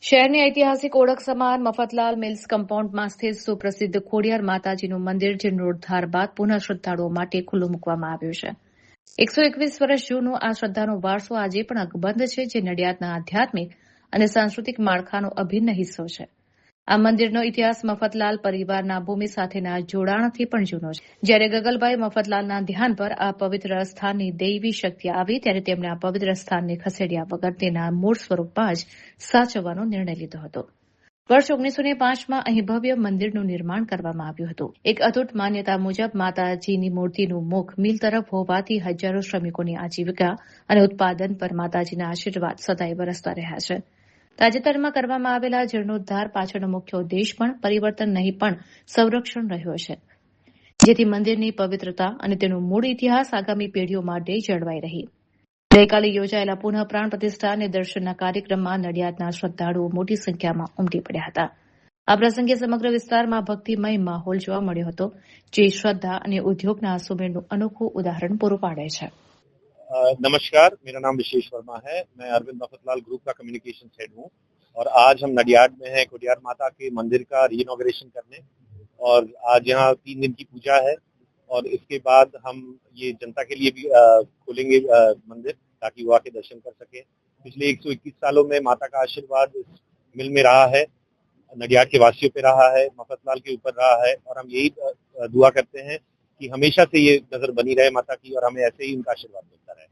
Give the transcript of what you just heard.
શહેરની ઐતિહાસિક ઓળખ સમાન મફતલાલ મિલ્સ કમ્પાઉન્ડમાં સ્થિત સુપ્રસિદ્ધ ખોડિયાર માતાજીનું મંદિર જીર્ણોદ્ધાર બાદ પુનઃ શ્રદ્ધાળુઓ માટે ખુલ્લું મૂકવામાં આવ્યું છે. 121 વર્ષ જૂનો આ શ્રદ્ધાનો વારસો આજે પણ અકબંધ છે, જે નડિયાદના આધ્યાત્મિક અને સાંસ્કૃતિક માળખાનો અભિન્ન હિસ્સો છે. આ મંદિરનો ઇતિહાસ મફતલાલ પરિવારના ભૂમિ સાથેના જોડાણથી પણ જૂનો છે. જ્યારે ગગલભાઈ મફતલાલના ધ્યાન પર આ પવિત્ર સ્થાનની દૈવી શક્તિ આવી, ત્યારે તેમણે આ પવિત્ર સ્થાનને ખસેડ્યા વગર તેના મૂળ સ્વરૂપમાં જ સાચવવાનો નિર્ણય લીધો હતો. વર્ષ 1905માં અહીં ભવ્ય મંદિરનું નિર્માણ કરવામાં આવ્યું હતું. એક અતૂટ માન્યતા મુજબ માતાજીની મૂર્તિનું મુખ મિલ તરફ હોવાથી હજારો શ્રમિકોની આજીવિકા અને ઉત્પાદન પર માતાજીના આશીર્વાદ સદાય વરસતા રહ્યા છે. તાજેતરમાં કરવામાં આવેલા જીર્ણોદ્ધાર પાછળનો મુખ્ય ઉદ્દેશ પણ પરિવર્તન નહીં પણ સંરક્ષણ રહ્યો છે, જેથી મંદિરની પવિત્રતા અને તેનું મૂળ ઇતિહાસ આગામી પેઢીઓ માટે જળવાઈ રહી. ગઈકાલે યોજાયેલા પુનઃ પ્રાણ પ્રતિષ્ઠા અને દર્શનના કાર્યક્રમમાં નડિયાદના શ્રદ્ધાળુઓ મોટી સંખ્યામાં ઉમટી પડ્યા હતા. આ પ્રસંગે સમગ્ર વિસ્તારમાં ભક્તિમય માહોલ જોવા મળ્યો હતો, જે શ્રદ્ધા અને ઉદ્યોગના સુમેળનું અનોખું ઉદાહરણ પૂરું પાડે છે. नमस्कार, मेरा नाम विशेष वर्मा है। मैं अरविंद मफतलाल ग्रुप का कम्युनिकेशन हेड हूँ और आज हम नडियाड में हैं खोडियार माता के मंदिर का रीइनॉग्रेशन करने। और आज यहाँ 3 दिन की पूजा है और इसके बाद हम ये जनता के लिए भी खोलेंगे मंदिर, ताकि वो आके दर्शन कर सके। पिछले 121 सालों में माता का आशीर्वाद इस मिल में रहा है, नडियाड के वासियों पे रहा है, मफतलाल के ऊपर रहा है और हम यही दुआ करते हैं कि हमेशा से ये नजर बनी रहे माता की और हमें ऐसे ही उनका आशीर्वाद मिलता रहे।